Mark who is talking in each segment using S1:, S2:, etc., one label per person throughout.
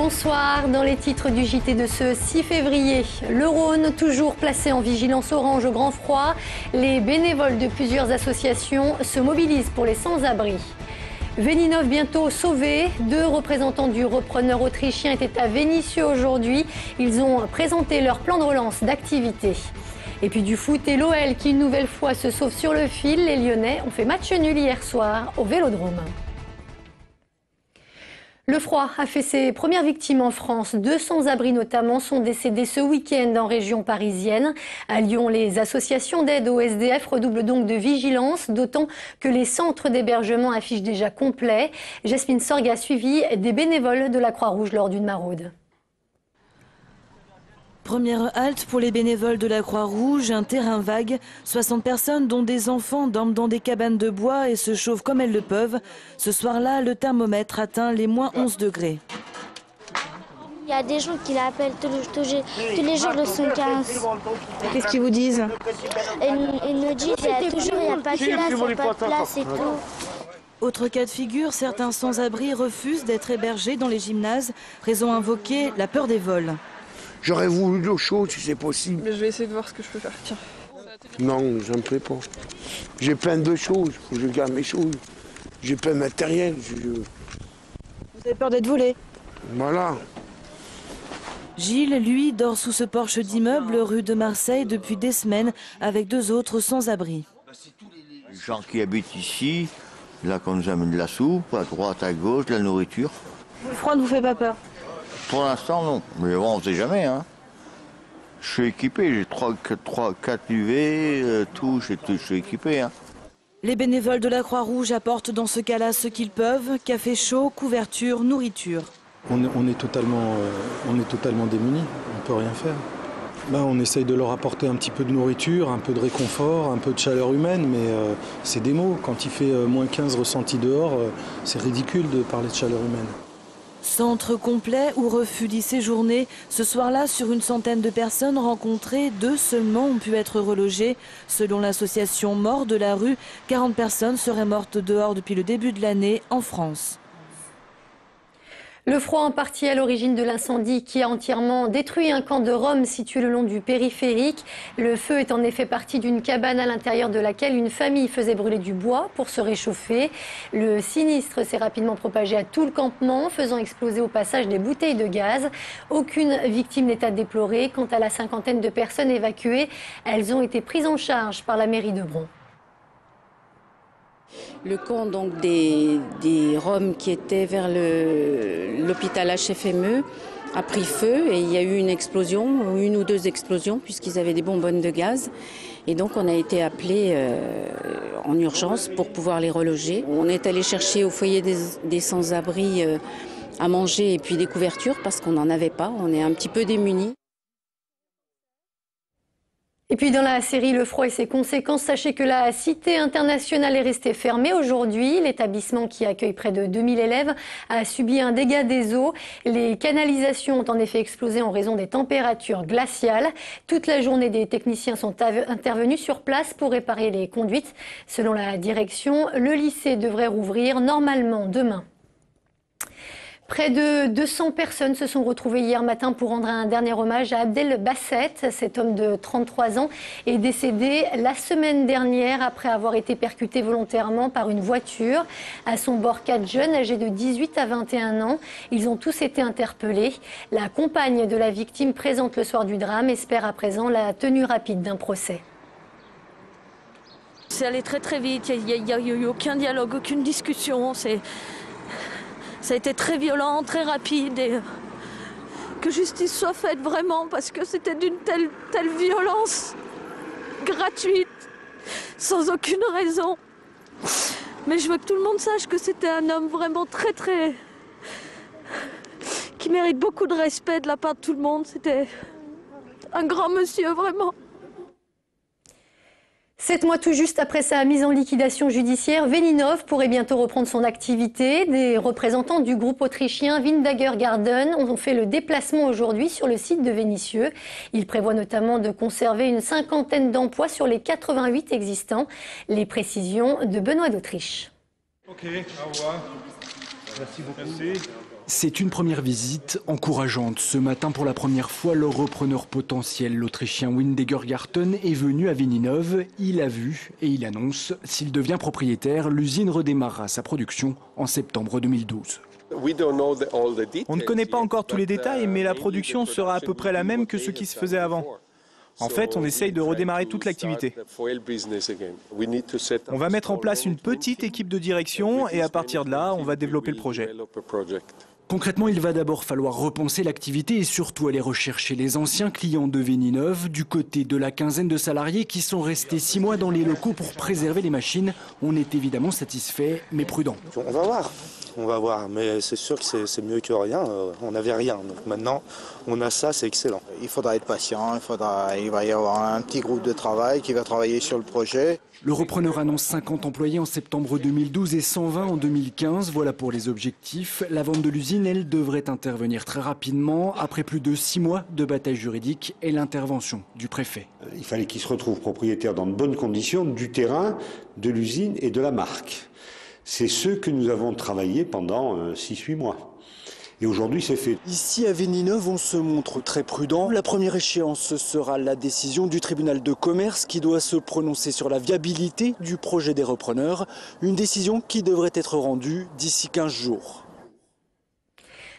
S1: Bonsoir. Dans les titres du JT de ce 6 février, le Rhône toujours placé en vigilance orange au grand froid. Les bénévoles de plusieurs associations se mobilisent pour les sans-abri. Veninov bientôt sauvé. 2 représentants du repreneur autrichien étaient à Vénissieux aujourd'hui. Ils ont présenté leur plan de relance d'activité. Et puis du foot et l'OL qui une nouvelle fois se sauve sur le fil. Les Lyonnais ont fait match nul hier soir au Vélodrome. Le froid a fait ses premières victimes en France. 200 abris notamment sont décédés ce week-end en région parisienne. À Lyon, les associations d'aide au SDF redoublent donc de vigilance, d'autant que les centres d'hébergement affichent déjà complet. Jasmine Sorg a suivi des bénévoles de la Croix-Rouge lors d'une maraude.
S2: Première halte pour les bénévoles de la Croix-Rouge, un terrain vague. 60 personnes, dont des enfants, dorment dans des cabanes de bois et se chauffent comme elles le peuvent. Ce soir-là, le thermomètre atteint les moins 11 degrés.
S3: Il y a des gens qui l'appellent tous les jours le 115.
S4: Qu'est-ce qu'ils vous disent?
S3: Ils nous disent qu'il n'y a pas de place et tout.
S2: Autre cas de figure, certains sans-abri refusent d'être hébergés dans les gymnases. Raison invoquée, la peur des vols.
S5: J'aurais voulu de l'eau chaude si c'est possible.
S4: Mais je vais essayer de voir ce que je peux faire. Tiens.
S5: Non, j'en peux pas. J'ai plein de choses, faut que je garde mes choses. J'ai plein de matériel.
S4: Vous avez peur d'être volé?
S5: Voilà.
S2: Gilles, lui, dort sous ce porche d'immeuble rue de Marseille depuis des semaines avec 2 autres sans-abri.
S6: Les gens qui habitent ici, là qu'on nous amène de la soupe, à droite, à gauche, de la nourriture.
S4: Le froid ne vous fait pas peur?
S6: Pour l'instant, non. Mais bon, on ne sait jamais. Hein. Je suis équipé, j'ai 4 UV, tout, je suis équipé. Hein.
S2: Les bénévoles de la Croix-Rouge apportent dans ce cas-là ce qu'ils peuvent. Café chaud, couverture, nourriture.
S7: On est totalement démunis, on ne peut rien faire. Là, on essaye de leur apporter un petit peu de nourriture, un peu de réconfort, un peu de chaleur humaine, mais c'est des mots. Quand il fait moins 15 ressentis dehors, c'est ridicule de parler de chaleur humaine.
S2: Centre complet ou refus d'y séjourner. Ce soir-là, sur une centaine de personnes rencontrées, 2 seulement ont pu être relogées. Selon l'association Morts de la rue, 40 personnes seraient mortes dehors depuis le début de l'année en France.
S1: Le froid en partie à l'origine de l'incendie qui a entièrement détruit un camp de Rome situé le long du périphérique. Le feu est en effet parti d'une cabane à l'intérieur de laquelle une famille faisait brûler du bois pour se réchauffer. Le sinistre s'est rapidement propagé à tout le campement, faisant exploser au passage des bouteilles de gaz. Aucune victime n'est à déplorer. Quant à la cinquantaine de personnes évacuées, elles ont été prises en charge par la mairie de Bron.
S8: Le camp donc, des Roms qui étaient vers l'hôpital HFME a pris feu et il y a eu une explosion, 1 ou 2 explosions puisqu'ils avaient des bonbonnes de gaz. Et donc on a été appelés en urgence pour pouvoir les reloger. On est allé chercher au foyer des sans-abri à manger et puis des couvertures parce qu'on n'en avait pas, on est un petit peu démunis.
S1: Et puis dans la série Le froid et ses conséquences, sachez que la Cité internationale est restée fermée aujourd'hui. L'établissement qui accueille près de 2000 élèves a subi un dégât des eaux. Les canalisations ont en effet explosé en raison des températures glaciales. Toute la journée, des techniciens sont intervenus sur place pour réparer les conduites. Selon la direction, le lycée devrait rouvrir normalement demain. Près de 200 personnes se sont retrouvées hier matin pour rendre un dernier hommage à Abdel Basset. Cet homme de 33 ans est décédé la semaine dernière après avoir été percuté volontairement par une voiture. À son bord, 4 jeunes âgés de 18 à 21 ans. Ils ont tous été interpellés. La compagne de la victime présente le soir du drame espère à présent la tenue rapide d'un procès.
S9: C'est allé très très vite, il n'y a eu aucun dialogue, aucune discussion. Ça a été très violent, très rapide et que justice soit faite vraiment parce que c'était d'une telle violence gratuite, sans aucune raison. Mais je veux que tout le monde sache que c'était un homme vraiment qui mérite beaucoup de respect de la part de tout le monde. C'était un grand monsieur vraiment.
S1: 7 mois tout juste après sa mise en liquidation judiciaire, Veninov pourrait bientôt reprendre son activité. Des représentants du groupe autrichien Windager Garden ont fait le déplacement aujourd'hui sur le site de Vénissieux. Ils prévoient notamment de conserver une 50aine d'emplois sur les 88 existants. Les précisions de Benoît d'Autriche.
S10: Ok, au revoir. Merci beaucoup. Merci. C'est une première visite encourageante. Ce matin, pour la première fois, le repreneur potentiel, l'Autrichien Windegergarten, est venu à Vénineuve. Il a vu et il annonce, s'il devient propriétaire, l'usine redémarrera sa production en septembre 2012.
S11: On ne connaît pas encore tous les détails, mais la production sera à peu près la même que ce qui se faisait avant. En fait, on essaye de redémarrer toute l'activité. On va mettre en place une petite équipe de direction et à partir de là, on va développer le projet.
S10: Concrètement, il va d'abord falloir repenser l'activité et surtout aller rechercher les anciens clients de Vénineuve. Du côté de la quinzaine de salariés qui sont restés 6 mois dans les locaux pour préserver les machines, on est évidemment satisfait, mais prudent.
S12: On va voir, mais c'est sûr que c'est mieux que rien. On n'avait rien, donc maintenant on a ça, c'est excellent.
S13: Il faudra être patient, il va y avoir un petit groupe de travail qui va travailler sur le projet.
S10: Le repreneur annonce 50 employés en septembre 2012 et 120 en 2015. Voilà pour les objectifs. La vente de l'usine, elle, devrait intervenir très rapidement, après plus de 6 mois de bataille juridique et l'intervention du préfet.
S14: Il fallait qu'il se retrouve propriétaire dans de bonnes conditions du terrain, de l'usine et de la marque. C'est ce que nous avons travaillé pendant 6-8 mois. Et aujourd'hui, c'est fait.
S15: Ici, à Vénineuve, on se montre très prudent. La première échéance sera la décision du tribunal de commerce qui doit se prononcer sur la viabilité du projet des repreneurs. Une décision qui devrait être rendue d'ici 15 jours.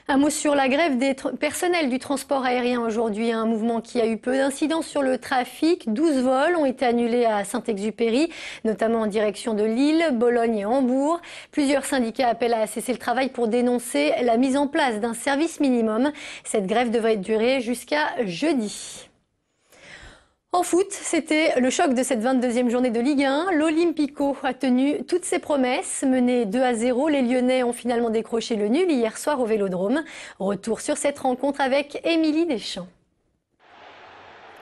S1: Un mot sur la grève des personnels du transport aérien aujourd'hui, un mouvement qui a eu peu d'incidence sur le trafic. 12 vols ont été annulés à Saint-Exupéry, notamment en direction de Lille, Bologne et Hambourg. Plusieurs syndicats appellent à cesser le travail pour dénoncer la mise en place d'un service minimum. Cette grève devrait durer jusqu'à jeudi. En foot, c'était le choc de cette 22e journée de Ligue 1. L'Olympico a tenu toutes ses promesses. Menés 2-0, les Lyonnais ont finalement décroché le nul hier soir au Vélodrome. Retour sur cette rencontre avec Émilie Deschamps.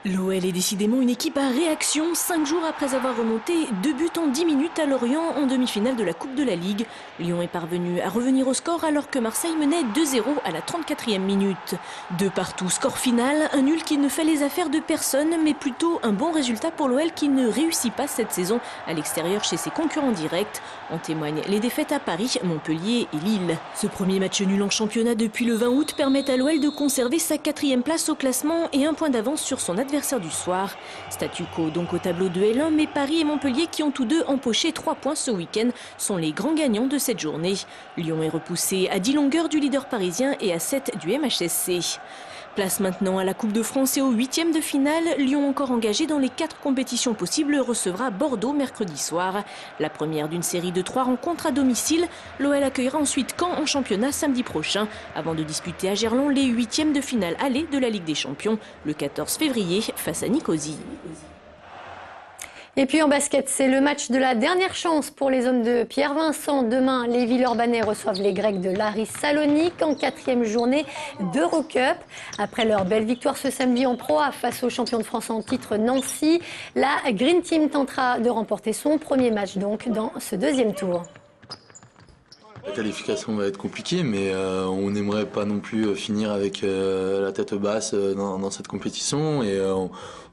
S16: L'OL est décidément une équipe à réaction 5 jours après avoir remonté 2 buts en 10 minutes à Lorient en demi-finale de la Coupe de la Ligue. Lyon est parvenu à revenir au score alors que Marseille menait 2-0 à la 34e minute. 2 partout, score final, un nul qui ne fait les affaires de personne mais plutôt un bon résultat pour l'OL qui ne réussit pas cette saison à l'extérieur chez ses concurrents directs. En témoignent les défaites à Paris, Montpellier et Lille. Ce premier match nul en championnat depuis le 20 août permet à l'OL de conserver sa 4e place au classement et un point d'avance sur son adversaire du soir. Statu quo donc au tableau de L1, mais Paris et Montpellier qui ont tous deux empoché 3 points ce week-end sont les grands gagnants de cette journée. Lyon est repoussé à 10 longueurs du leader parisien et à 7 du MHSC. Place maintenant à la Coupe de France et au 8e de finale. Lyon, encore engagé dans les 4 compétitions possibles, recevra Bordeaux mercredi soir. La première d'une série de 3 rencontres à domicile. L'OL accueillera ensuite Caen en championnat samedi prochain, avant de disputer à Gerland les 8e de finale aller de la Ligue des Champions le 14 février face à Nicosie.
S1: Et puis en basket, c'est le match de la dernière chance pour les hommes de Pierre Vincent. Demain, les Villeurbanais reçoivent les Grecs de Laris Salonique en 4e journée d'Eurocup. Après leur belle victoire ce samedi en Pro A face aux champions de France en titre Nancy, la Green Team tentera de remporter son premier match donc dans ce 2e tour.
S17: La qualification va être compliquée, mais on n'aimerait pas non plus finir avec la tête basse dans cette compétition. Et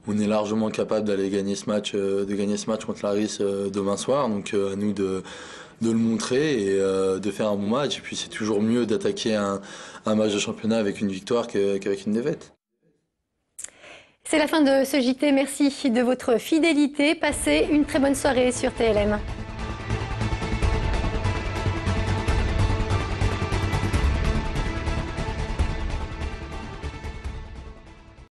S17: on est largement capable d'aller gagner ce match, contre Laris demain soir. Donc à nous de le montrer et de faire un bon match. Et puis c'est toujours mieux d'attaquer un match de championnat avec une victoire qu'avec une défaite.
S1: C'est la fin de ce JT. Merci de votre fidélité. Passez une très bonne soirée sur TLM.